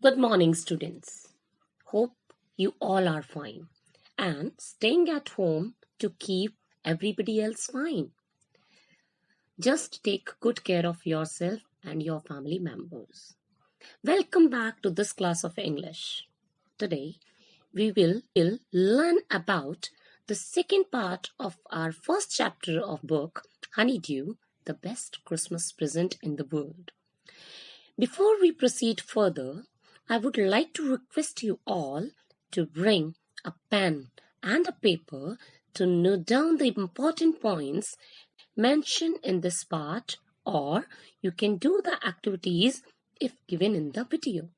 Good morning, students. Hope you all are fine and staying at home to keep everybody else fine. Just take good care of yourself and your family members. Welcome back to this class of English. Today, we will learn about the second part of our first chapter of book Honeydew, the best Christmas present in the world. Before we proceed further, I would like to request you all to bring a pen and a paper to note down the important points mentioned in this part, or you can do the activities if given in the video.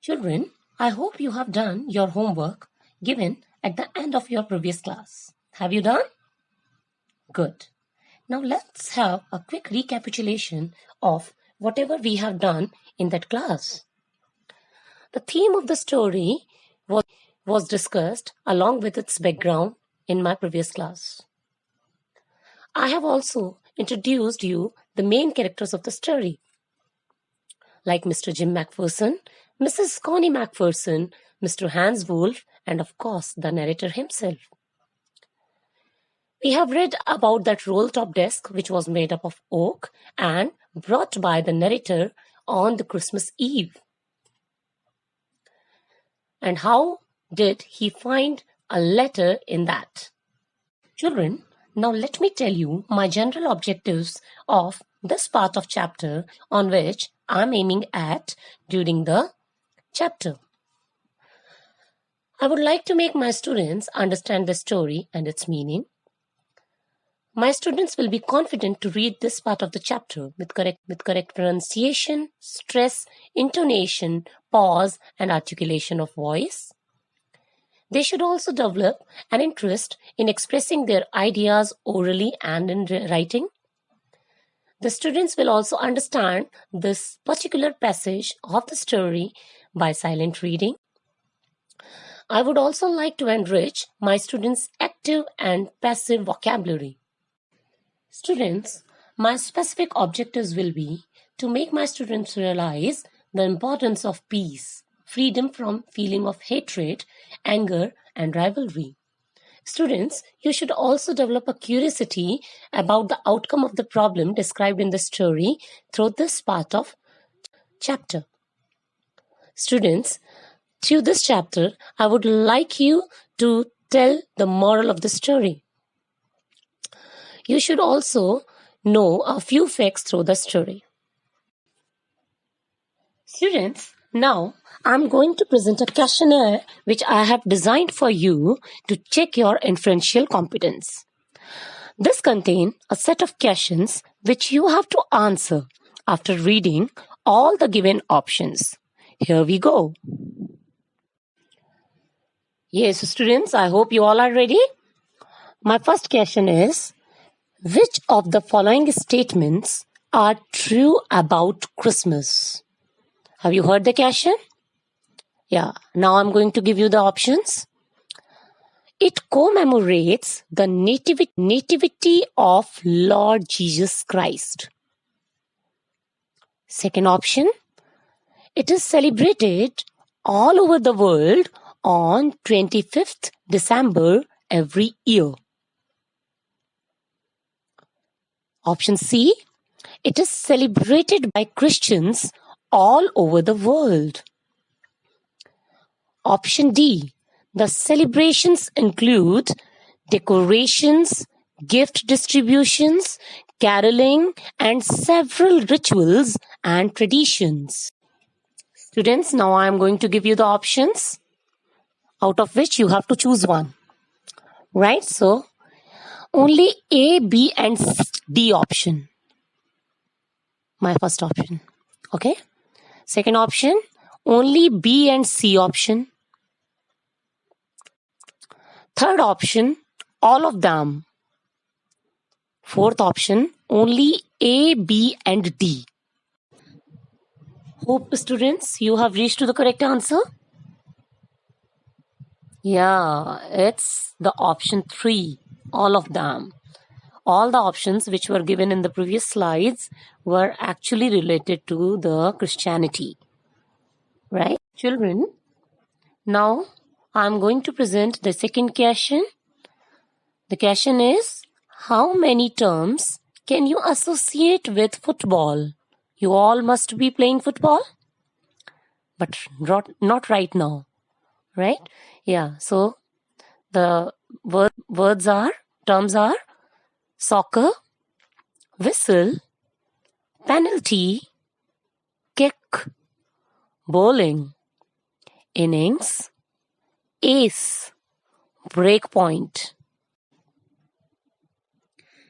Children, I hope you have done your homework given at the end of your previous class. Have you done? Good. Now let's have a quick recapitulation of whatever we have done in that class. The theme of the story was discussed along with its background in my previous class. I have also introduced you the main characters of the story, like Mr. Jim Macpherson, Mrs. Connie Macpherson, Mr. Hans Wolf, and of course the narrator himself. We have read about that roll-top desk which was made up of oak and brought by the narrator on the Christmas Eve. And how did he find a letter in that? Children, now let me tell you my general objectives of this part of chapter on which I'm aiming at during the chapter. I would like to make my students understand the story and its meaning. My students will be confident to read this part of the chapter with correct pronunciation, stress, intonation, pause, and articulation of voice. They should also develop an interest in expressing their ideas orally and in writing. The students will also understand this particular passage of the story by silent reading. I would also like to enrich my students' active and passive vocabulary. Students, my specific objectives will be to make my students realize the importance of peace, freedom from feeling of hatred, anger, and rivalry. Students, you should also develop a curiosity about the outcome of the problem described in the story through this part of chapter. Students, through this chapter, I would like you to tell the moral of the story. You should also know a few facts through the story. Students, now I'm going to present a questionnaire which I have designed for you to check your inferential competence. This contains a set of questions which you have to answer after reading all the given options. Here we go. Yes, students, I hope you all are ready. My first question is, which of the following statements are true about Christmas? Have you heard the question? Yeah, now I'm going to give you the options. It commemorates the nativity of Lord Jesus Christ. Second option, it is celebrated all over the world on 25th December every year. Option C, it is celebrated by Christians all over the world. Option D, the celebrations include decorations, gift distributions, caroling, and several rituals and traditions. Students, now I am going to give you the options, out of which you have to choose one. Right? So, only A, B, and D option. My first option. Okay? Second option, only B and C option. Third option, all of them. Fourth option, only A, B, and D. Hope students, you have reached to the correct answer. Yeah, it's the option 3, all of them. all the options which were given in the previous slides were actually related to the Christianity. Right, children? Now, I'm going to present the second question. The question is, how many terms can you associate with football? You all must be playing football, but not right now, right? Yeah, so the terms are soccer, whistle, penalty, kick, bowling, innings, ace, break point.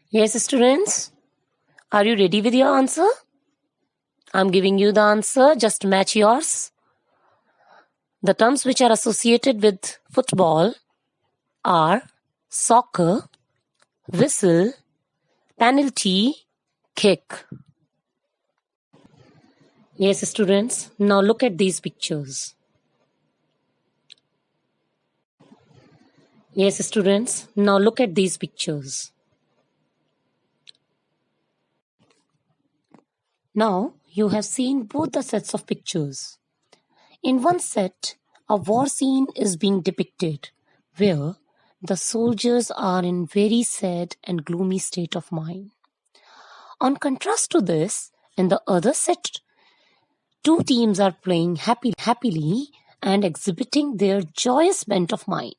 Yes, students, are you ready with your answer? I'm giving you the answer, just match yours. The terms which are associated with football are soccer, whistle, penalty, kick. Yes, students, now look at these pictures. Yes, students, now look at these pictures. Now, you have seen both the sets of pictures. In one set, a war scene is being depicted, where the soldiers are in very sad and gloomy state of mind. On contrast to this, in the other set, two teams are playing happily and exhibiting their joyous bent of mind.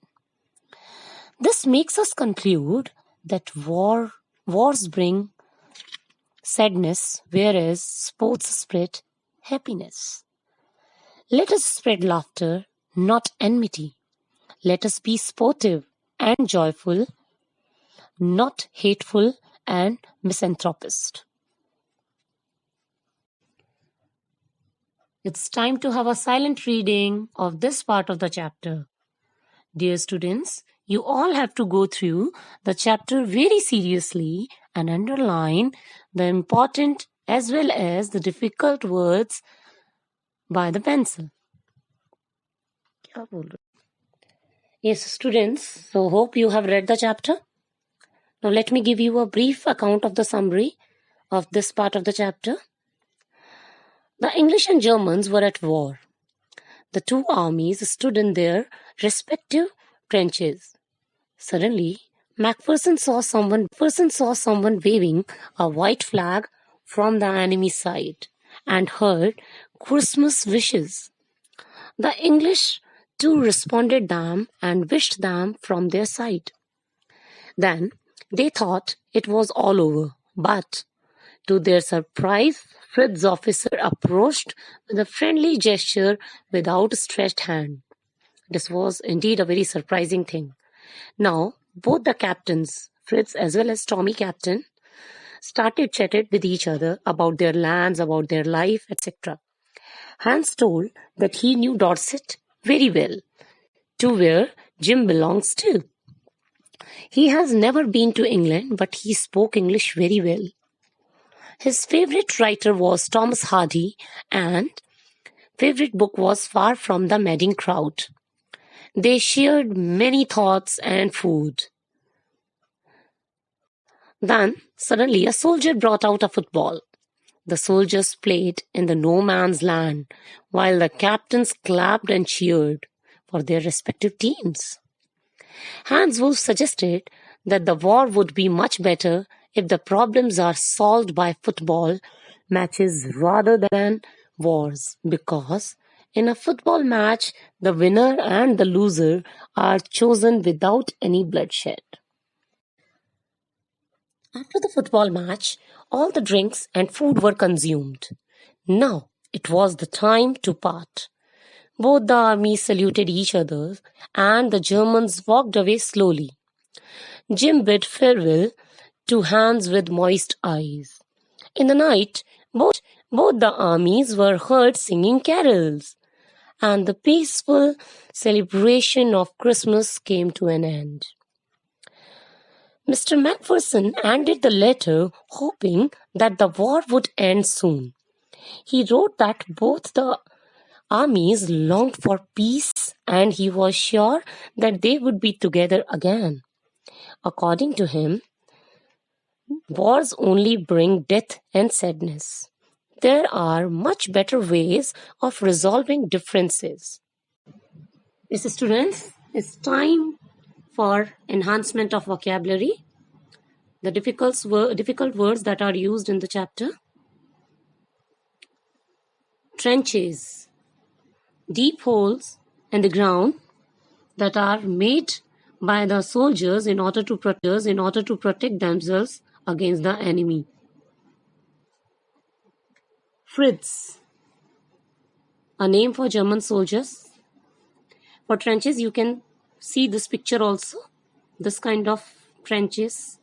This makes us conclude that wars bring sadness, whereas sports spread happiness. Let us spread laughter, not enmity. Let us be sportive and joyful, not hateful and misanthropist. It's time to have a silent reading of this part of the chapter. Dear students, you all have to go through the chapter very seriously and underline the important as well as the difficult words by the pencil. Yes, students, so hope you have read the chapter. Now let me give you a brief account of the summary of this part of the chapter. The English and Germans were at war. The two armies stood in their respective trenches. Suddenly, Macpherson saw someone waving a white flag from the enemy side and heard Christmas wishes. The English too responded them and wished them from their side. Then they thought it was all over, but to their surprise, Fritz's officer approached with a friendly gesture without stretched hand. This was indeed a very surprising thing. Now, both the captains, Fritz as well as Tommy Captain, chatted with each other about their lands, about their life, etc. Hans told that he knew Dorset very well, to where Jim belongs to. He has never been to England, but he spoke English very well. His favorite writer was Thomas Hardy, and favorite book was Far from the Madding Crowd. They shared many thoughts and food. Then, suddenly, a soldier brought out a football. The soldiers played in the no man's land, while the captains clapped and cheered for their respective teams. Hans Wolff suggested that the war would be much better if the problems are solved by football matches rather than wars, because in a football match, the winner and the loser are chosen without any bloodshed. After the football match, all the drinks and food were consumed. Now it was the time to part. Both the armies saluted each other, and the Germans walked away slowly. Jim bid farewell to Hans with moist eyes. In the night, both the armies were heard singing carols, and the peaceful celebration of Christmas came to an end. Mr. Macpherson ended the letter hoping that the war would end soon. He wrote that both the armies longed for peace and he was sure that they would be together again. According to him, Wars only bring death and sadness. There are much better ways of resolving differences. Yes, students, it's time for enhancement of vocabulary. The difficult words that are used in the chapter. Trenches, deep holes in the ground that are made by the soldiers in order to protect themselves against the enemy. Fritz, a name for German soldiers. For trenches, you can see this picture also. This kind of trenches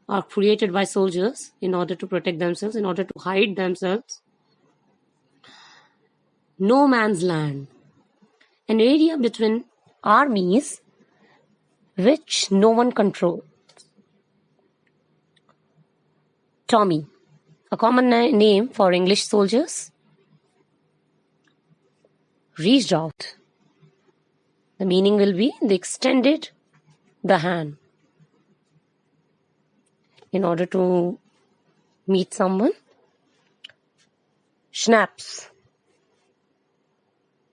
are created by soldiers in order to protect themselves, in order to hide themselves. No man's land, an area between armies which no one controls. Tommy, a common name for English soldiers. Reached out. The meaning will be they extended the hand in order to meet someone. Schnapps,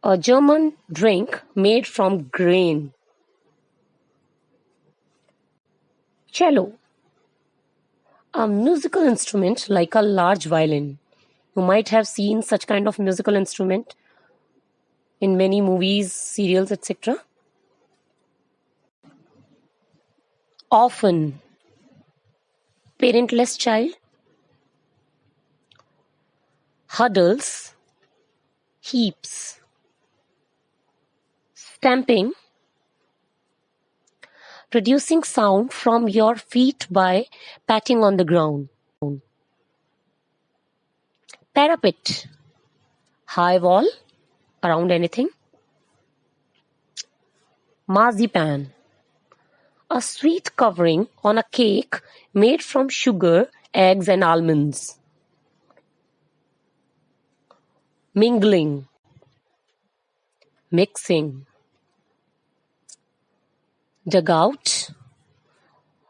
a German drink made from grain. Cello, a musical instrument like a large violin. You might have seen such kind of musical instrument in many movies, serials, etc. Often, parentless child. Huddles, heaps. Stamping, producing sound from your feet by patting on the ground. Parapet, high wall around anything. Marzipan, a sweet covering on a cake made from sugar, eggs and almonds. Mingling, mixing. Dugout,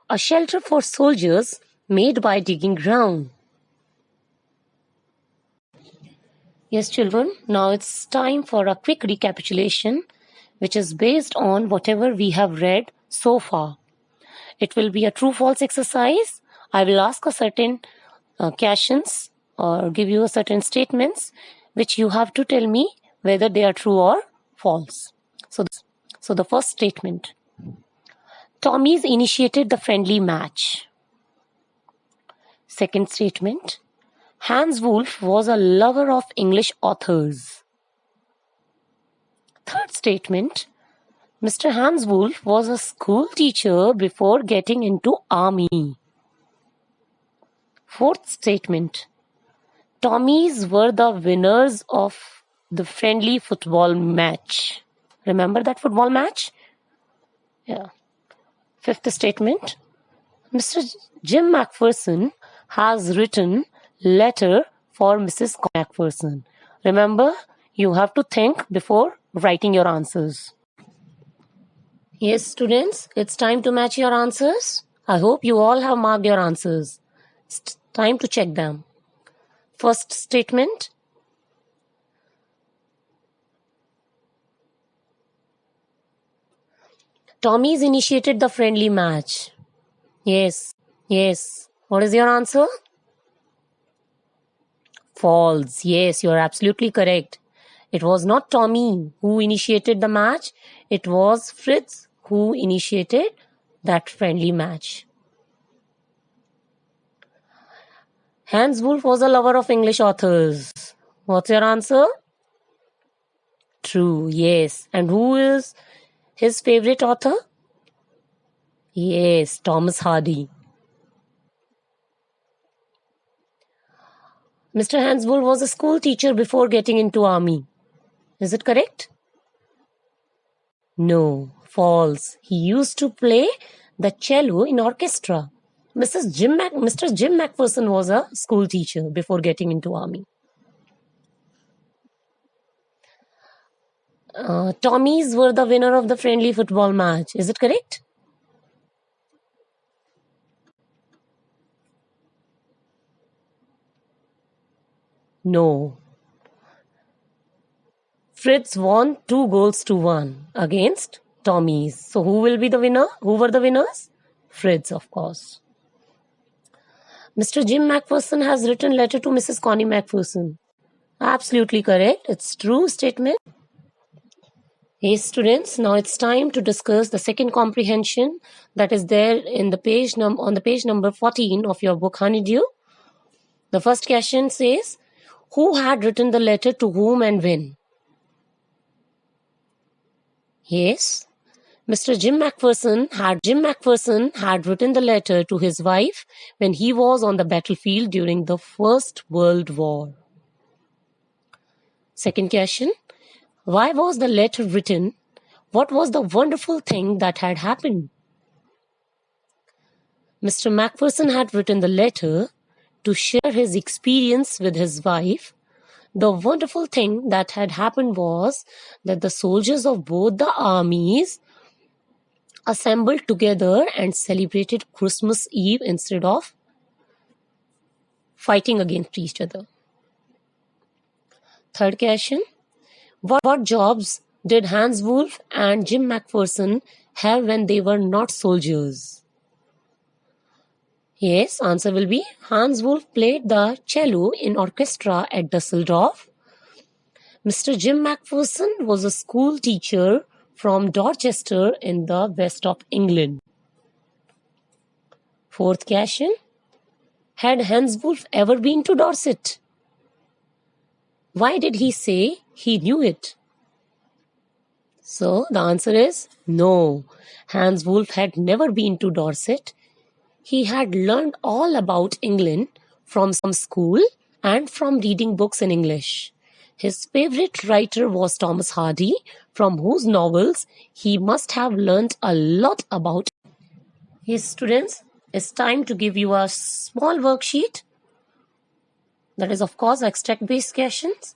a shelter for soldiers made by digging ground. Yes, children, now it's time for a quick recapitulation, which is based on whatever we have read so far. It will be a true-false exercise. I will ask a certain questions or give you a certain statements, which you have to tell me whether they are true or false. So the first statement. Tommy's initiated the friendly match. Second statement. Hans Wolff was a lover of English authors. Third statement. Mr. Hans Wolff was a school teacher before getting into army. Fourth statement. Tommies were the winners of the friendly football match. Remember that football match? Yeah. Fifth statement. Mr. Jim Macpherson has written letter for Mrs. Macpherson. Remember, you have to think before writing your answers. Yes, students, it's time to match your answers. I hope you all have marked your answers. It's time to check them. First statement. Tommy's initiated the friendly match. Yes. What is your answer? False. Yes, you're absolutely correct. It was not Tommy who initiated the match. It was Fritz who initiated that friendly match. Hans Wolff was a lover of English authors. What's your answer? True, yes. And who is his favorite author? Yes, Thomas Hardy. Mr. Hans Wolff was a school teacher before getting into army. Is it correct? No, false. He used to play the cello in orchestra. Mr. Jim Macpherson was a school teacher before getting into army. Tommies were the winner of the friendly football match. Is it correct? No. Fritz won 2-1 against Tommy's. So who will be the winner? Who were the winners? Fritz, of course. Mr. Jim McPherson has written letter to Mrs. Connie McPherson. Absolutely correct. It's true statement. Hey students, now it's time to discuss the second comprehension that is there in the page on the page number 14 of your book Honeydew. The first question says, who had written the letter to whom and when? Yes, Mr. Jim McPherson had written the letter to his wife when he was on the battlefield during the First World War. Second question, why was the letter written? What was the wonderful thing that had happened? Mr. McPherson had written the letter to share his experience with his wife. The wonderful thing that had happened was that the soldiers of both the armies assembled together and celebrated Christmas Eve instead of fighting against each other. Third question, what jobs did Hans Wolf and Jim McPherson have when they were not soldiers? Yes, answer will be Hans Wolf played the cello in orchestra at Dusseldorf. Mr. Jim McPherson was a school teacher from Dorchester in the west of England. Fourth question, had Hans Wolf ever been to Dorset? Why did he say he knew it? So the answer is no. Hans Wolf had never been to Dorset. He had learned all about England from school and from reading books in English. His favorite writer was Thomas Hardy, from whose novels he must have learned a lot about. Yes, students, it's time to give you a small worksheet. That is, of course, extract-based questions.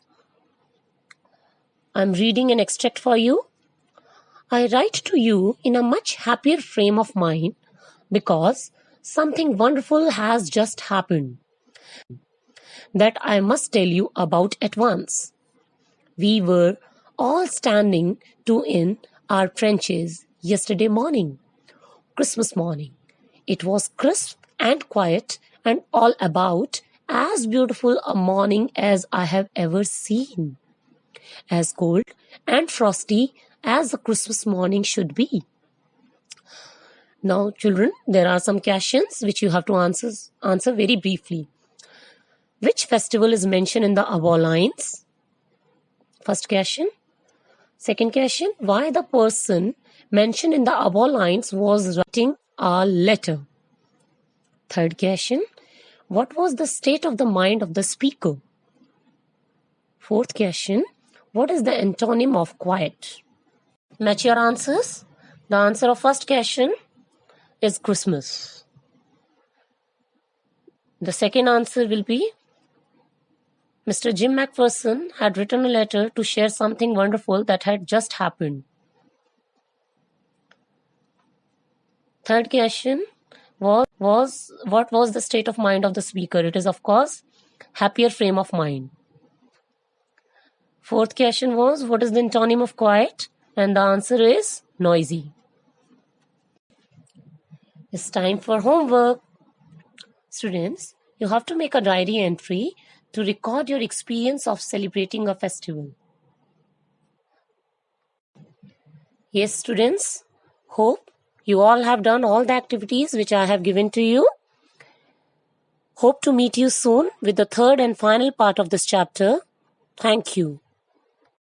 I'm reading an extract for you. I write to you in a much happier frame of mind because something wonderful has just happened that I must tell you about at once. We were all standing in our trenches yesterday morning, Christmas morning. It was crisp and quiet and all about as beautiful a morning as I have ever seen, as cold and frosty as a Christmas morning should be. Now, children, there are some questions which you have to answer very briefly. Which festival is mentioned in the above lines? First question. Second question, why the person mentioned in the above lines was writing a letter? Third question, what was the state of the mind of the speaker? Fourth question, what is the antonym of quiet? Match your answers. The answer of first question is Christmas. The second answer will be Mr. Jim McPherson had written a letter to share something wonderful that had just happened. Third question was what was the state of mind of the speaker? It is, of course, happier frame of mind. Fourth question was what is the antonym of quiet? And the answer is noisy. It's time for homework. Students, you have to make a diary entry to record your experience of celebrating a festival. Yes, students, hope you all have done all the activities which I have given to you. Hope to meet you soon with the third and final part of this chapter. Thank you.